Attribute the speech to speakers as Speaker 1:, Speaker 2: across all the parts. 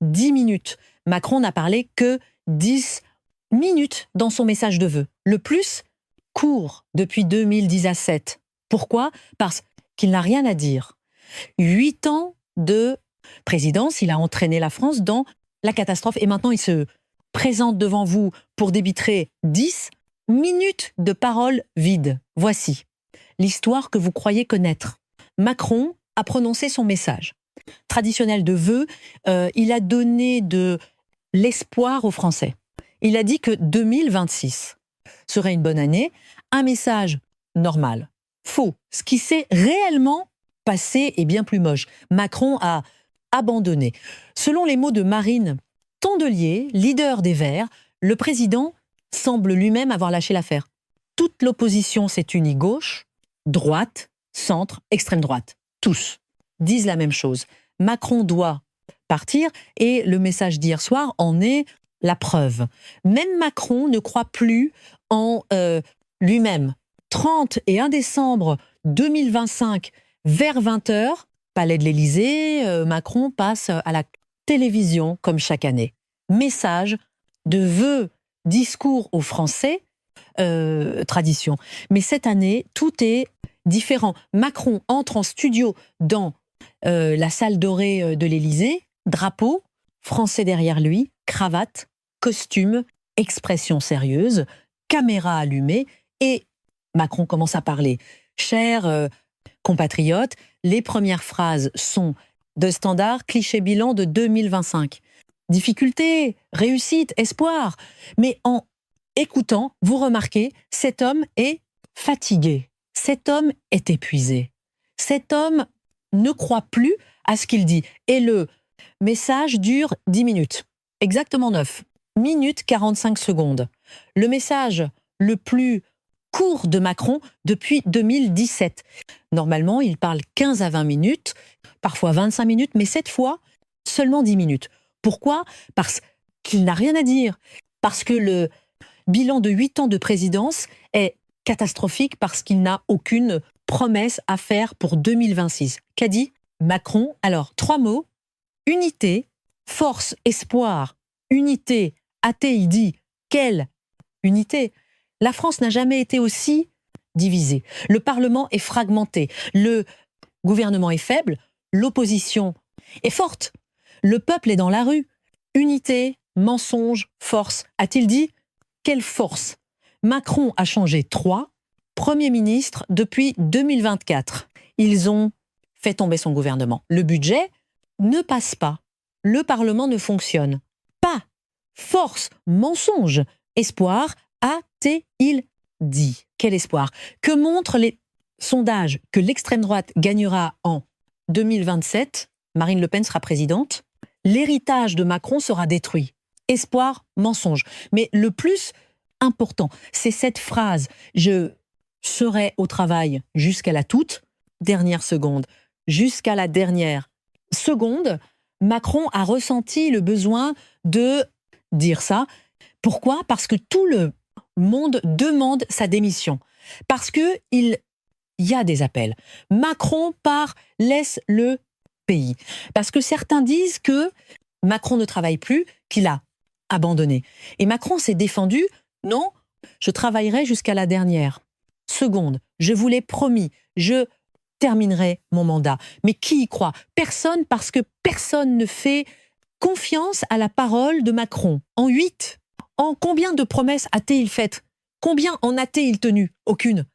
Speaker 1: 10 minutes. Macron n'a parlé que 10 minutes dans son message de vœux. Le plus court depuis 2017. Pourquoi? Parce qu'il n'a rien à dire. 8 ans de présidence, il a entraîné la France dans la catastrophe et maintenant il se présente devant vous pour débitrer 10 minutes de paroles vides. Voici l'histoire que vous croyez connaître. Macron a prononcé son message traditionnel de vœux. Il a donné de l'espoir aux Français. Il a dit que 2026 serait une bonne année. Un message normal. Faux. Ce qui s'est réellement passé est bien plus moche. Macron a abandonné. Selon les mots de Marine Tondelier, leader des Verts, le président semble lui-même avoir lâché l'affaire. Toute l'opposition s'est unie gauche, droite, centre, extrême droite. Tous disent la même chose. Macron doit partir et le message d'hier soir en est la preuve. Même Macron ne croit plus en lui-même. 31 décembre 2025, vers 20h, Palais de l'Élysée, Macron passe à la télévision comme chaque année. Message de vœux, discours aux Français, tradition. Mais cette année, tout est différent. Macron entre en studio dans la salle dorée de l'Élysée, drapeau, français derrière lui, cravate, costume, expression sérieuse, caméra allumée, et Macron commence à parler. Chers compatriotes, les premières phrases sont de standard, cliché bilan de 2025. Difficulté, réussite, espoir. Mais en écoutant, vous remarquez, cet homme est fatigué. Cet homme est épuisé. Cet homme ne croit plus à ce qu'il dit. Et le message dure 10 minutes. Exactement 9 minutes 45 secondes. Le message le plus court de Macron depuis 2017. Normalement, il parle 15 à 20 minutes, parfois 25 minutes, mais cette fois, seulement 10 minutes. Pourquoi? Parce qu'il n'a rien à dire. Parce que le bilan de 8 ans de présidence est catastrophique parce qu'il n'a aucune promesse à faire pour 2026. Qu'a dit Macron? Alors, 3 mots. Unité, force, espoir. Unité, athée, il dit. Quelle unité? La France n'a jamais été aussi divisée. Le Parlement est fragmenté. Le gouvernement est faible. L'opposition est forte. Le peuple est dans la rue. Unité, mensonge, force. A-t-il dit? Quelle force? Macron a changé 3 premiers ministres depuis 2024. Ils ont fait tomber son gouvernement. Le budget ne passe pas. Le Parlement ne fonctionne pas. Force, mensonge, espoir, a-t-il dit? Quel espoir? Que montrent les sondages? Que l'extrême droite gagnera en 2027, Marine Le Pen sera présidente, l'héritage de Macron sera détruit. Espoir, mensonge. Mais le plus important, c'est cette phrase. Je serai au travail jusqu'à la toute dernière seconde. Jusqu'à la dernière seconde, Macron a ressenti le besoin de dire ça. Pourquoi? Parce que tout le monde demande sa démission. Parce qu'il y a des appels. Macron part, laisse le pays. Parce que certains disent que Macron ne travaille plus, qu'il a abandonné. Et Macron s'est défendu. Non, je travaillerai jusqu'à la dernière seconde. Je vous l'ai promis, je terminerai mon mandat. Mais qui y croit? Personne, parce que personne ne fait confiance à la parole de Macron. En 8, en combien de promesses a-t-il faites? Combien en a-t-il tenu? Aucune.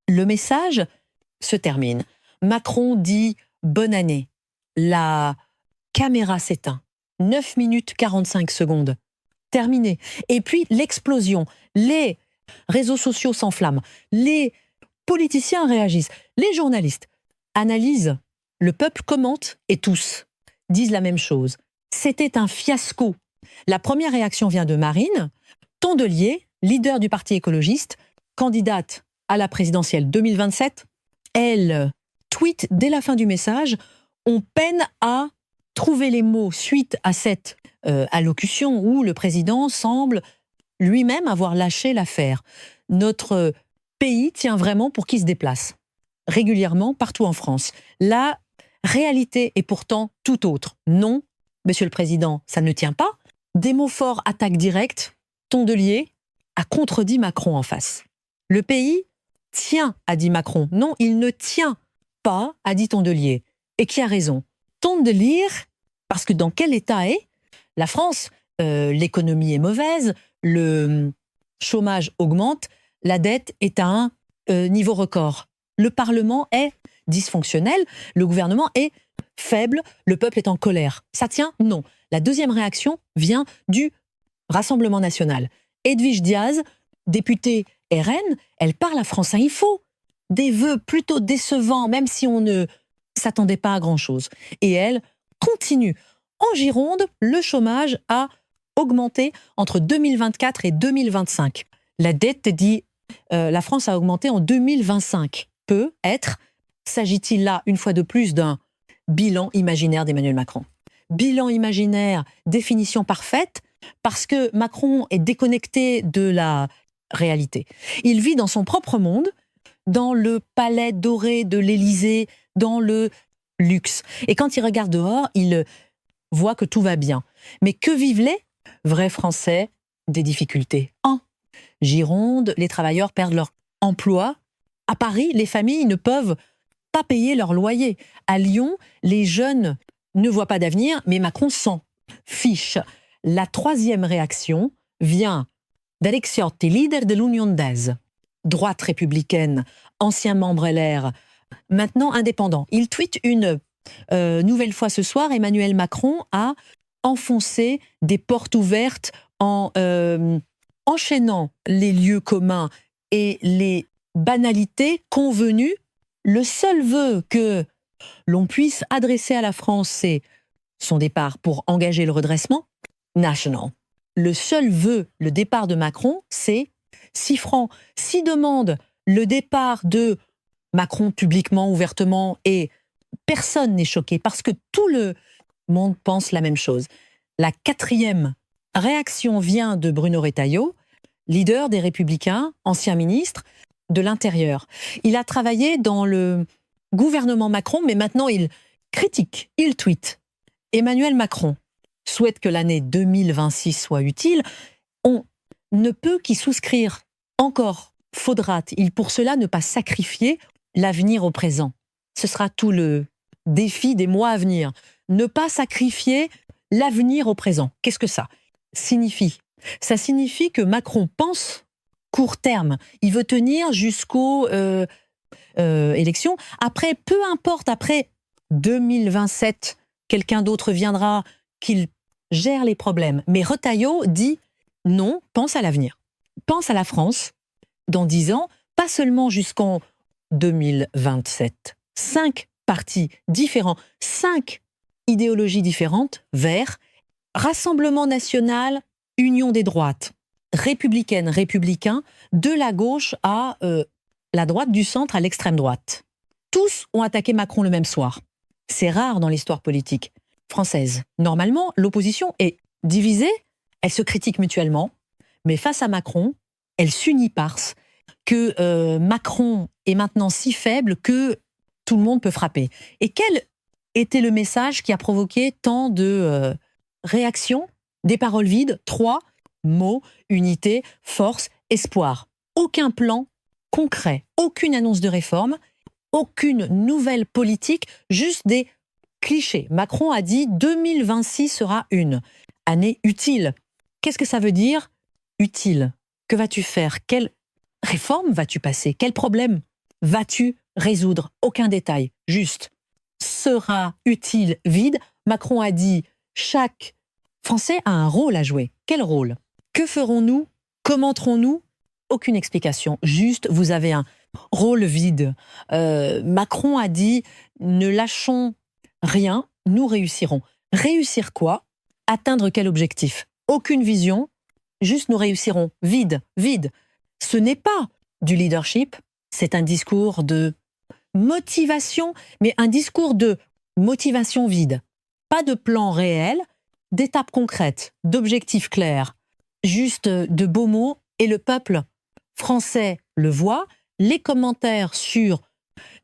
Speaker 1: Le message se termine. Macron dit « bonne année ». La caméra s'éteint. 9 minutes 45 secondes. Terminé. Et puis l'explosion. Les réseaux sociaux s'enflamment. Les politiciens réagissent. Les journalistes analysent. Le peuple commente et tous disent la même chose. C'était un fiasco. La première réaction vient de Marine Tondelier, leader du Parti écologiste, candidate à la présidentielle 2027. Elle tweet dès la fin du message « On peine à trouver les mots suite à cette allocution où le président semble lui-même avoir lâché l'affaire. Notre pays tient vraiment pour qui se déplace régulièrement partout en France. La réalité est pourtant tout autre. Non, Monsieur le Président, ça ne tient pas. Des mots forts, attaque directe, Tondelier a contredit Macron en face. Le pays tient, a dit Macron. Non, il ne tient pas, a dit Tondelier. Et qui a raison? Tondelier, parce que dans quel état est la France? L'économie est mauvaise, le chômage augmente, la dette est à un niveau record. Le Parlement est dysfonctionnel, le gouvernement est faible, le peuple est en colère. Ça tient? Non. La deuxième réaction vient du Rassemblement national. Edwige Diaz, députée RN, elle parle à France Info. Des vœux plutôt décevants, même si on ne s'attendait pas à grand-chose. Et elle continue. En Gironde, le chômage a augmenté entre 2024 et 2025. La dette, dit la France a augmenté en 2025. Peut être, s'agit-il là, une fois de plus, d'un bilan imaginaire d'Emmanuel Macron? Bilan imaginaire, définition parfaite, parce que Macron est déconnecté de la réalité. Il vit dans son propre monde, dans le palais doré de l'Élysée, dans le luxe. Et quand il regarde dehors, il voit que tout va bien. Mais que vivent les vrais Français? Des difficultés. En Gironde, les travailleurs perdent leur emploi. À Paris, les familles ne peuvent pas payer leur loyer. À Lyon, les jeunes ne voient pas d'avenir, mais Macron s'en fiche. La troisième réaction vient d'Alexiotti, leader de l'Union des, droite républicaine, ancien membre LR, maintenant indépendant. Il tweet une nouvelle fois ce soir, Emmanuel Macron a enfoncé des portes ouvertes en enchaînant les lieux communs et les banalités convenues. Le seul vœu que l'on puisse adresser à la France, c'est son départ pour engager le redressement national. Le seul vœu, le départ de Macron, c'est 6 francs. S'il demande le départ de Macron publiquement, ouvertement, et personne n'est choqué, parce que tout le monde pense la même chose. La quatrième réaction vient de Bruno Retailleau, leader des Républicains, ancien ministre de l'Intérieur. Il a travaillé dans le gouvernement Macron, mais maintenant il critique, il tweet. Emmanuel Macron souhaite que l'année 2026 soit utile. On ne peut qu'y souscrire. Encore faudra-t-il pour cela ne pas sacrifier l'avenir au présent. Ce sera tout le défi des mois à venir. Ne pas sacrifier l'avenir au présent. Qu'est-ce que ça signifie? Ça signifie que Macron pense court terme. Il veut tenir jusqu'aux élections. Après, peu importe, après 2027, quelqu'un d'autre viendra, qu'il gère les problèmes. Mais Retailleau dit non, pense à l'avenir. Pense à la France dans 10 ans, pas seulement jusqu'en 2027. 5 partis différents, 5 idéologies différentes, Verts, Rassemblement national, Union des droites, républicaine, républicain, de la gauche à la droite, du centre à l'extrême droite. Tous ont attaqué Macron le même soir. C'est rare dans l'histoire politique française. Normalement, l'opposition est divisée, elle se critique mutuellement, mais face à Macron, elle s'unit parce que Macron est maintenant si faible que tout le monde peut frapper. Et quel était le message qui a provoqué tant de réactions? Des paroles vides, 3 mots, unité, force, espoir. Aucun plan concret, aucune annonce de réforme, aucune nouvelle politique, juste des clichés. Macron a dit 2026 sera une année utile. Qu'est-ce que ça veut dire, utile? Que vas-tu faire? Quelle réforme vas-tu passer? Quel problème vas-tu résoudre? Aucun détail, juste sera utile, vide. Macron a dit chaque Français a un rôle à jouer. Quel rôle? Que ferons-nous? Commenterons-nous? Aucune explication. Juste, vous avez un rôle vide. Macron a dit ne lâchons rien, nous réussirons. Réussir quoi? Atteindre quel objectif? Aucune vision, juste nous réussirons. Vide, vide. Ce n'est pas du leadership, c'est un discours de motivation, mais un discours de motivation vide. Pas de plan réel, d'étapes concrètes, d'objectifs clairs, juste de beaux mots, et le peuple français le voit. Les commentaires sur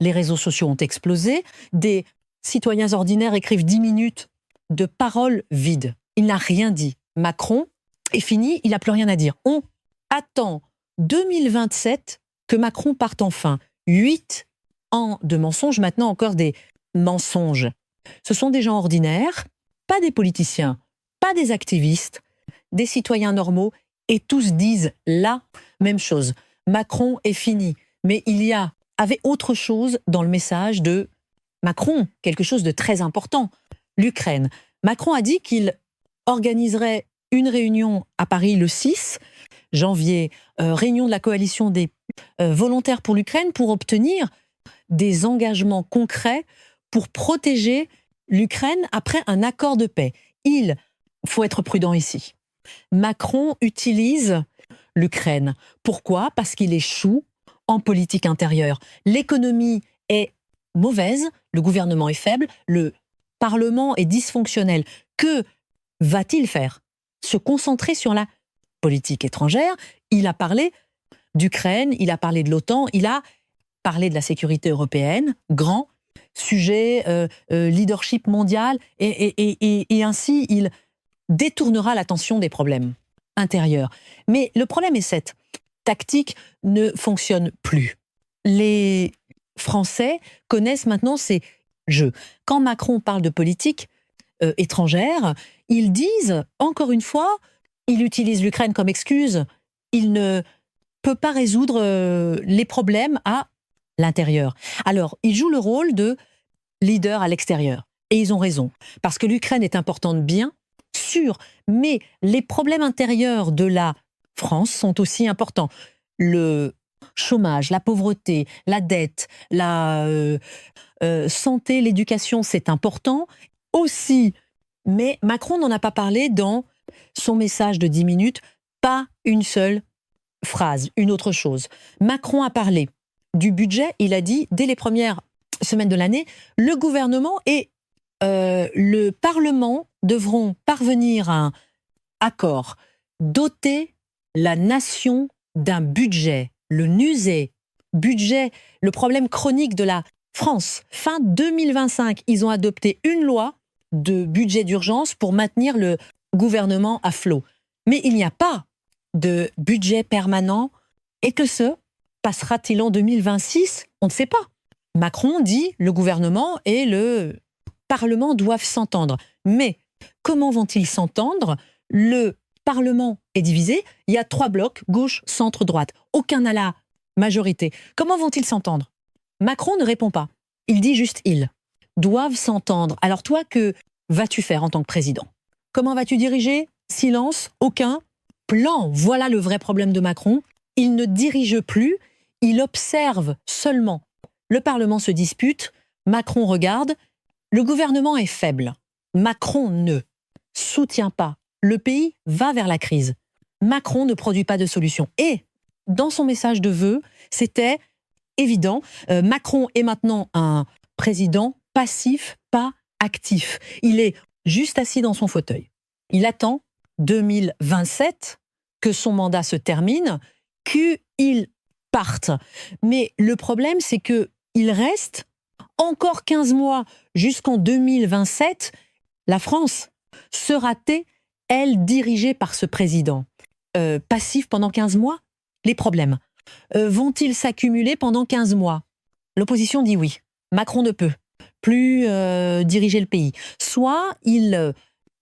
Speaker 1: les réseaux sociaux ont explosé, des citoyens ordinaires écrivent 10 minutes de paroles vides. Il n'a rien dit. Macron est fini, il n'a plus rien à dire. On attend 2027 que Macron parte enfin. 8 ans de mensonges, maintenant encore des mensonges. Ce sont des gens ordinaires, pas des politiciens, pas des activistes, des citoyens normaux, et tous disent la même chose. Macron est fini. Mais avait autre chose dans le message de Macron, quelque chose de très important, l'Ukraine. Macron a dit qu'il organiserait une réunion à Paris le 6 janvier, réunion de la coalition des volontaires pour l'Ukraine, pour obtenir des engagements concrets pour protéger l'Ukraine après un accord de paix. Il faut être prudent ici. Macron utilise l'Ukraine. Pourquoi? Parce qu'il échoue en politique intérieure. L'économie est mauvaise, le gouvernement est faible, le Parlement est dysfonctionnel. Que va-t-il faire? Se concentrer sur la politique étrangère. Il a parlé d'Ukraine, il a parlé de l'OTAN, il a parlé de la sécurité européenne, grand sujet, leadership mondial, et ainsi il détournera l'attention des problèmes intérieurs. Mais le problème est cette tactique ne fonctionne plus. Les Français connaissent maintenant ces jeux. Quand Macron parle de politique étrangère, ils disent, encore une fois, il utilise l'Ukraine comme excuse, il ne peut pas résoudre les problèmes à l'intérieur. Alors, il joue le rôle de leader à l'extérieur. Et ils ont raison. Parce que l'Ukraine est importante, bien sûr, mais les problèmes intérieurs de la France sont aussi importants. Le chômage, la pauvreté, la dette, la santé, l'éducation, c'est important aussi. Mais Macron n'en a pas parlé dans son message de 10 minutes, pas une seule phrase, une autre chose. Macron a parlé du budget, il a dit, dès les premières semaines de l'année, le gouvernement et le Parlement devront parvenir à un accord, doter la nation d'un budget, le NUSE, budget, le problème chronique de la France. Fin 2025, ils ont adopté une loi de budget d'urgence pour maintenir le gouvernement à flot. Mais il n'y a pas de budget permanent. Et que se passera-t-il en 2026? On ne sait pas. Macron dit le gouvernement et le Parlement doivent s'entendre. Mais comment vont-ils s'entendre? Le Parlement est divisé. Il y a 3 blocs, gauche, centre, droite. Aucun n'a la majorité. Comment vont-ils s'entendre? Macron ne répond pas. Il dit juste ils doivent s'entendre. Alors toi, que vas-tu faire en tant que président? Comment vas-tu diriger? Silence, aucun plan. Voilà le vrai problème de Macron. Il ne dirige plus, il observe seulement. Le Parlement se dispute, Macron regarde, le gouvernement est faible. Macron ne soutient pas. Le pays va vers la crise. Macron ne produit pas de solution. Et dans son message de vœux, c'était évident, Macron est maintenant un président passif, pas actif. Il est juste assis dans son fauteuil. Il attend 2027 que son mandat se termine, qu'il parte. Mais le problème, c'est qu'il reste encore 15 mois jusqu'en 2027. La France sera-t-elle, elle, dirigée par ce président passif pendant 15 mois? Les problèmes vont-ils s'accumuler pendant 15 mois? L'opposition dit oui. Macron ne peut plus diriger le pays. Soit il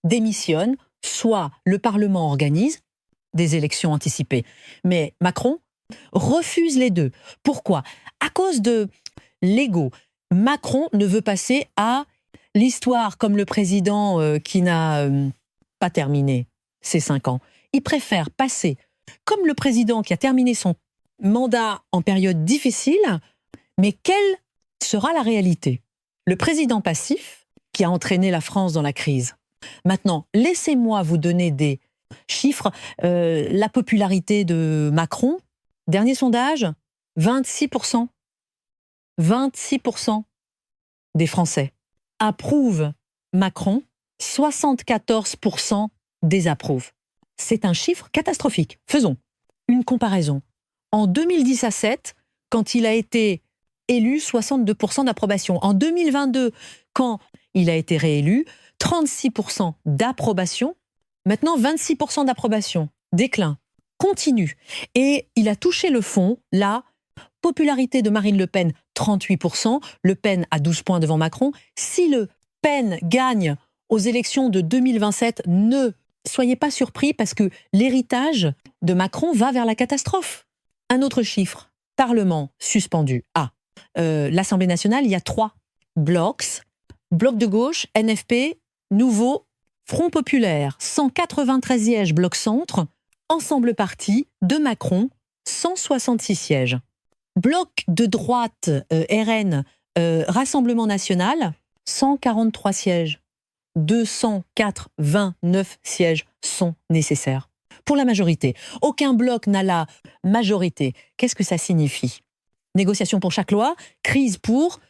Speaker 1: démissionne, soit le Parlement organise des élections anticipées. Mais Macron refuse les deux. Pourquoi? À cause de l'ego. Macron ne veut passer à l'histoire comme le président qui n'a pas terminé ses 5 ans. Il préfère passer comme le président qui a terminé son mandat en période difficile, mais quelle sera la réalité? Le président passif qui a entraîné la France dans la crise. Maintenant, laissez-moi vous donner des chiffres. La popularité de Macron, dernier sondage, 26%. 26% des Français approuvent Macron, 74% désapprouvent. C'est un chiffre catastrophique. Faisons une comparaison. En 2017, quand il a été élu, 62% d'approbation. En 2022, quand il a été réélu, 36% d'approbation, maintenant 26% d'approbation, déclin, continue. Et il a touché le fond, la popularité de Marine Le Pen, 38%, Le Pen à 12 points devant Macron. Si Le Pen gagne aux élections de 2027, ne soyez pas surpris parce que l'héritage de Macron va vers la catastrophe. Un autre chiffre, Parlement suspendu. L'Assemblée nationale, il y a 3 blocs. Bloc de gauche, NFP, Nouveau, Front populaire, 193 sièges, bloc centre, Ensemble parti de Macron, 166 sièges. Bloc de droite, RN, Rassemblement national, 143 sièges. 289 sièges sont nécessaires pour la majorité. Aucun bloc n'a la majorité. Qu'est-ce que ça signifie? Négociation pour chaque loi, crise pour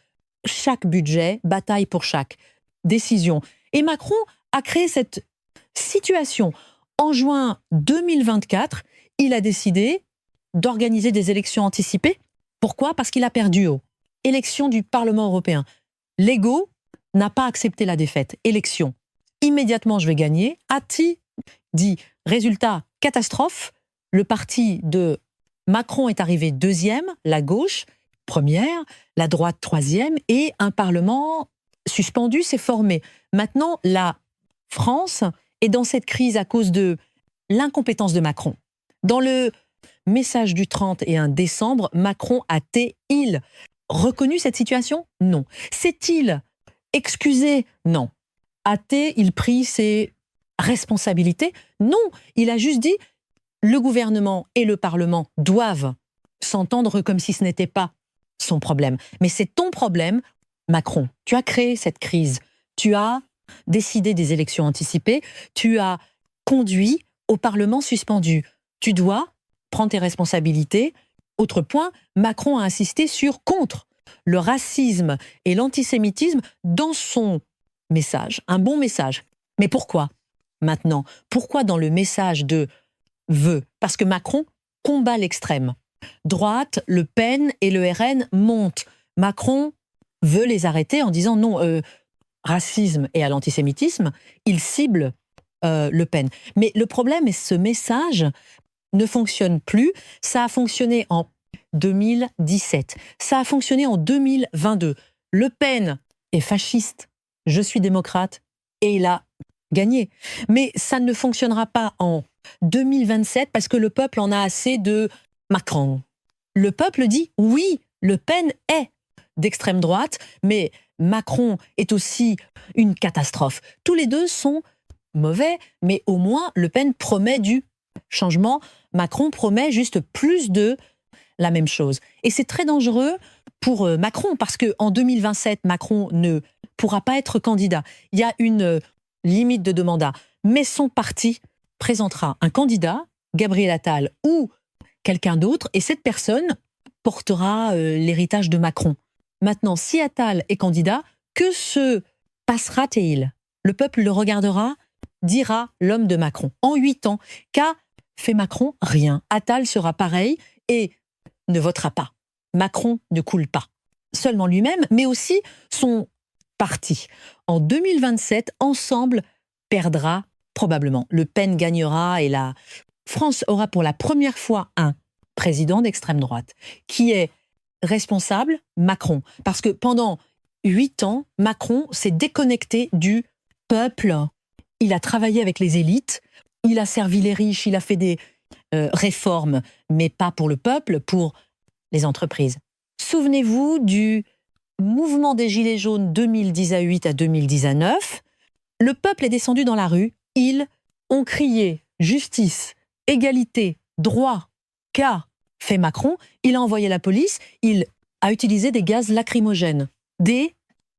Speaker 1: chaque budget, bataille pour chaque décision. Et Macron a créé cette situation. En juin 2024, il a décidé d'organiser des élections anticipées. Pourquoi? Parce qu'il a perdu aux élections du Parlement européen. L'ego n'a pas accepté la défaite. Élection. Immédiatement, je vais gagner. Atti dit, résultat, catastrophe. Le parti de Macron est arrivé 2e, la gauche, 1re, la droite 3e, et un Parlement suspendu s'est formé. Maintenant, la France est dans cette crise à cause de l'incompétence de Macron. Dans le message du 31 décembre, Macron a-t-il reconnu cette situation? Non. S'est-il excusé? Non. A-t-il pris ses responsabilités? Non. Il a juste dit le gouvernement et le Parlement doivent s'entendre comme si ce n'était pas son problème. Mais c'est ton problème, Macron. Tu as créé cette crise. Tu as décidé des élections anticipées. Tu as conduit au Parlement suspendu. Tu dois prendre tes responsabilités. Autre point, Macron a insisté contre le racisme et l'antisémitisme dans son message. Un bon message. Mais pourquoi maintenant? Pourquoi dans le message de veut? Parce que Macron combat l'extrême. Droite, Le Pen et le RN montent. Macron veut les arrêter en disant non, racisme et à l'antisémitisme, il cible Le Pen. Mais le problème est que ce message ne fonctionne plus. Ça a fonctionné en 2017. Ça a fonctionné en 2022. Le Pen est fasciste, je suis démocrate, et il a gagné. Mais ça ne fonctionnera pas en 2027 parce que le peuple en a assez de Macron. Le peuple dit oui, Le Pen est d'extrême droite, mais Macron est aussi une catastrophe. Tous les deux sont mauvais, mais au moins Le Pen promet du changement. Macron promet juste plus de la même chose. Et c'est très dangereux pour Macron, parce qu'en 2027, Macron ne pourra pas être candidat. Il y a une limite de 2 mandats. Mais son parti présentera un candidat, Gabriel Attal ou quelqu'un d'autre, et cette personne portera l'héritage de Macron. Maintenant, si Attal est candidat, que se passera-t-il? Le peuple le regardera, dira l'homme de Macron. En 8 ans, qu'a fait Macron? Rien. Attal sera pareil et ne votera pas. Macron ne coule pas. Seulement lui-même, mais aussi son parti. En 2027, Ensemble perdra probablement. Le Pen gagnera et la France aura pour la première fois un président d'extrême droite qui est responsable, Macron. Parce que pendant 8 ans, Macron s'est déconnecté du peuple. Il a travaillé avec les élites, il a servi les riches, il a fait des réformes, mais pas pour le peuple, pour les entreprises. Souvenez-vous du mouvement des Gilets jaunes 2018 à 2019. Le peuple est descendu dans la rue. Ils ont crié justice, égalité, droit. Qu'a fait Macron? Il a envoyé la police, il a utilisé des gaz lacrymogènes. Des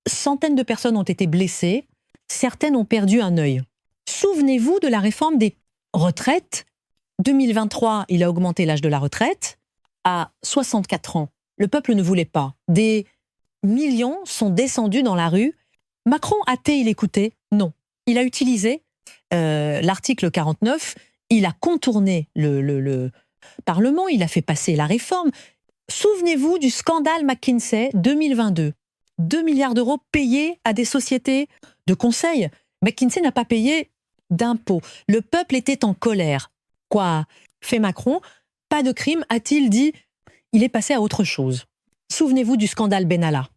Speaker 1: centaines de personnes ont été blessées, certaines ont perdu un œil. Souvenez-vous de la réforme des retraites. 2023, il a augmenté l'âge de la retraite à 64 ans. Le peuple ne voulait pas. Des millions sont descendus dans la rue. Macron a-t-il écouté? Non. Il a utilisé l'article 49, il a contourné le Parlement, il a fait passer la réforme. Souvenez-vous du scandale McKinsey 2022. 2 milliards d'euros payés à des sociétés de conseil. McKinsey n'a pas payé d'impôts. Le peuple était en colère. Quoi fait Macron? Pas de crime, a-t-il dit. Il est passé à autre chose. Souvenez-vous du scandale Benalla.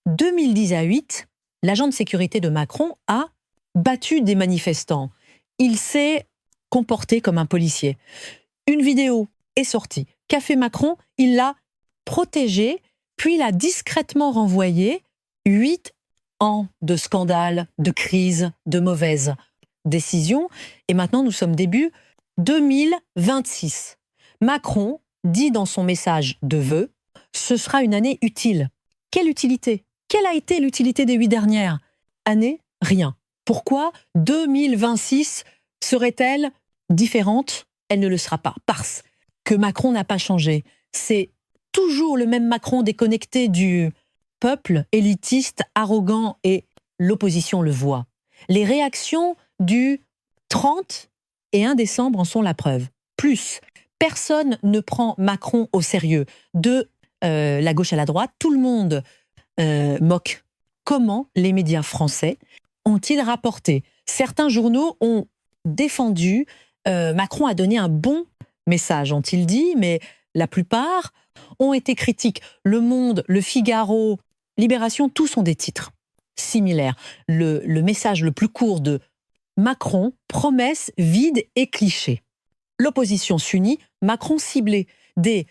Speaker 1: 2018, l'agent de sécurité de Macron a battu des manifestants. Il s'est comporté comme un policier. Une vidéo est sortie. Qu'a fait Macron? Il l'a protégé, puis l'a discrètement renvoyé. 8 ans de scandale, de crise, de mauvaises décisions. Et maintenant, nous sommes début 2026. Macron dit dans son message de vœux, ce sera une année utile. Quelle utilité? Quelle a été l'utilité des 8 dernières années? Rien. Pourquoi 2026 serait-elle différente? Elle ne le sera pas. Parce que Macron n'a pas changé. C'est toujours le même Macron déconnecté du peuple, élitiste, arrogant, et l'opposition le voit. Les réactions du 30 et 1 décembre en sont la preuve. Plus, personne ne prend Macron au sérieux. De la gauche à la droite, tout le monde moque. Comment les médias français ont-ils rapporté? Certains journaux ont défendu, Macron a donné un bon message, ont-ils dit, mais la plupart ont été critiques. Le Monde, Le Figaro, Libération, tous ont des titres similaires. Le message le plus court de Macron, promesses vides et clichés. L'opposition s'unit, Macron ciblé. Des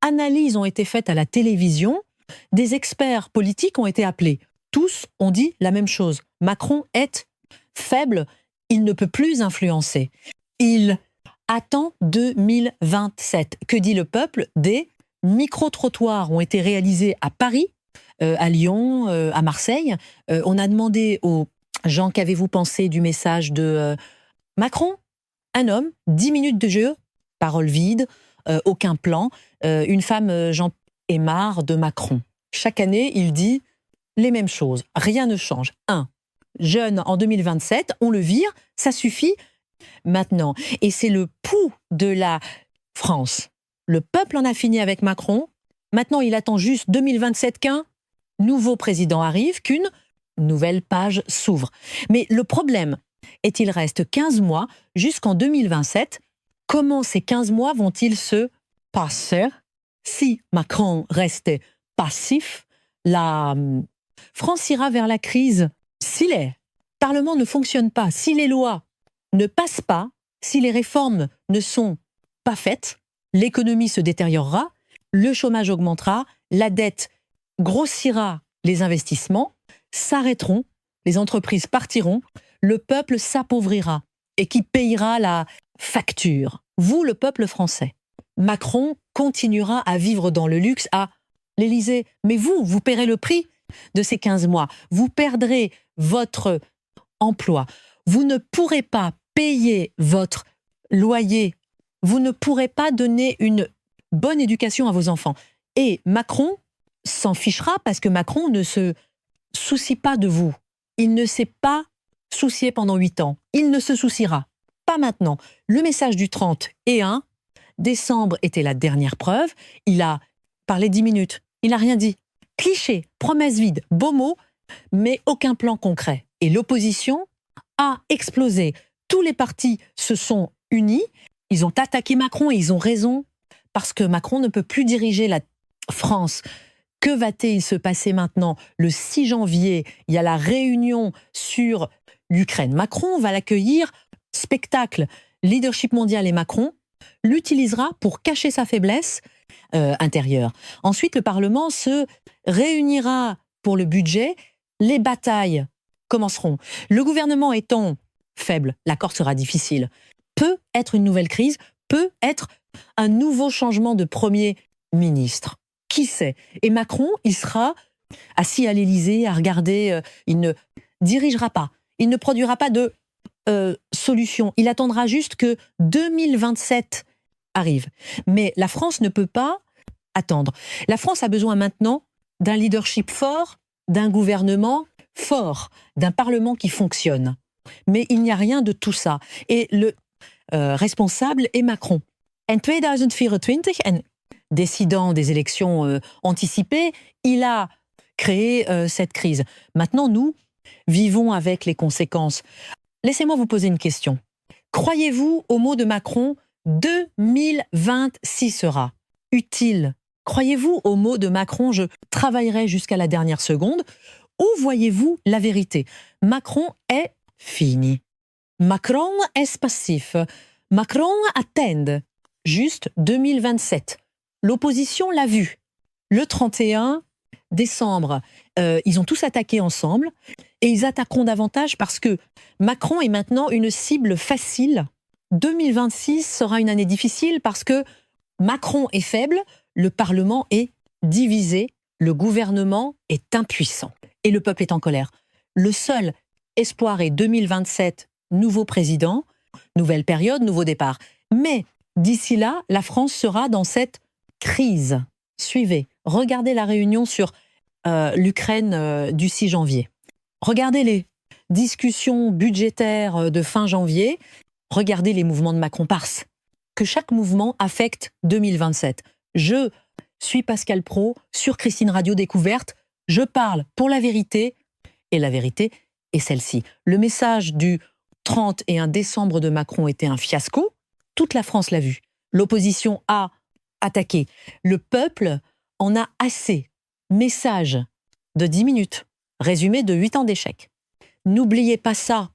Speaker 1: analyses ont été faites à la télévision, des experts politiques ont été appelés. Tous ont dit la même chose. Macron est faible, il ne peut plus influencer. Il attend 2027. Que dit le peuple? Des micro-trottoirs ont été réalisés à Paris, à Lyon, à Marseille. On a demandé aux gens, qu'avez-vous pensé du message de Macron? Un homme, 10 minutes de jeu, parole vide, aucun plan. Une femme, j'en ai marre de Macron. Chaque année, il dit les mêmes choses. Rien ne change. Jeune en 2027, on le vire, ça suffit maintenant. Et c'est le pouls de la France. Le peuple en a fini avec Macron. Maintenant, il attend juste 2027 qu'un nouveau président arrive, qu'une nouvelle page s'ouvre. Mais le problème est qu'il reste 15 mois jusqu'en 2027. Comment ces 15 mois vont-ils se passer? Si Macron restait passif, la France ira vers la crise. Si le Parlement ne fonctionne pas, si les lois ne passent pas, si les réformes ne sont pas faites, l'économie se détériorera, le chômage augmentera, la dette grossira, les investissements s'arrêteront, les entreprises partiront, le peuple s'appauvrira. Et qui payera la facture? Vous, le peuple français. Macron continuera à vivre dans le luxe à l'Élysée. Mais vous paierez le prix de ces 15 mois. Vous perdrez votre emploi. Vous ne pourrez pas payer votre loyer. Vous ne pourrez pas donner une bonne éducation à vos enfants. Et Macron s'en fichera parce que Macron ne se soucie pas de vous. Il ne s'est pas soucié pendant 8 ans. Il ne se souciera pas maintenant. Le message du 30 et 1 décembre était la dernière preuve. Il a parlé 10 minutes. Il n'a rien dit. Cliché, promesses vides, beaux mots, mais aucun plan concret. Et l'opposition a explosé. Tous les partis se sont unis. Ils ont attaqué Macron et ils ont raison. Parce que Macron ne peut plus diriger la France. Que va-t-il se passer maintenant? Le 6 janvier, il y a la réunion sur l'Ukraine. Macron va l'accueillir, spectacle, leadership mondial, et Macron l'utilisera pour cacher sa faiblesse intérieure. Ensuite, le Parlement se réunira pour le budget. Les batailles commenceront. Le gouvernement étant faible, l'accord sera difficile. Peut être une nouvelle crise, peut être un nouveau changement de Premier ministre. Qui sait? Et Macron, il sera assis à l'Élysée à regarder, il ne dirigera pas, il ne produira pas de solution. Il attendra juste que 2027 arrive. Mais la France ne peut pas attendre. La France a besoin maintenant d'un leadership fort, d'un gouvernement fort, d'un parlement qui fonctionne. Mais il n'y a rien de tout ça. Et le responsable est Macron. En 2024, en décidant des élections anticipées, il a créé cette crise. Maintenant, nous, Vivons avec les conséquences. Laissez-moi vous poser une question. Croyez-vous au mot de Macron « 2026 sera utile » ? Croyez-vous au mot de Macron « je travaillerai jusqu'à la dernière seconde » ? Où voyez-vous la vérité ? Macron est fini. Macron est passif. Macron attend. Juste 2027. L'opposition l'a vu. Le 31 décembre, ils ont tous attaqué ensemble et ils attaqueront davantage parce que Macron est maintenant une cible facile. 2026 sera une année difficile parce que Macron est faible, le Parlement est divisé, le gouvernement est impuissant et le peuple est en colère. Le seul espoir est 2027, nouveau président, nouvelle période, nouveau départ. Mais d'ici là, la France sera dans cette crise. Suivez, regardez la réunion sur l'Ukraine du 6 janvier. Regardez les discussions budgétaires de fin janvier. Regardez les mouvements de Macron parce que chaque mouvement affecte 2027. Je suis Pascal Praud sur Christine Radio Découverte. Je parle pour la vérité et la vérité est celle-ci. Le message du 31 décembre de Macron était un fiasco. Toute la France l'a vu. L'opposition a attaqué. Le peuple en a assez. Message de 10 minutes, résumé de 8 ans d'échec. N'oubliez pas ça.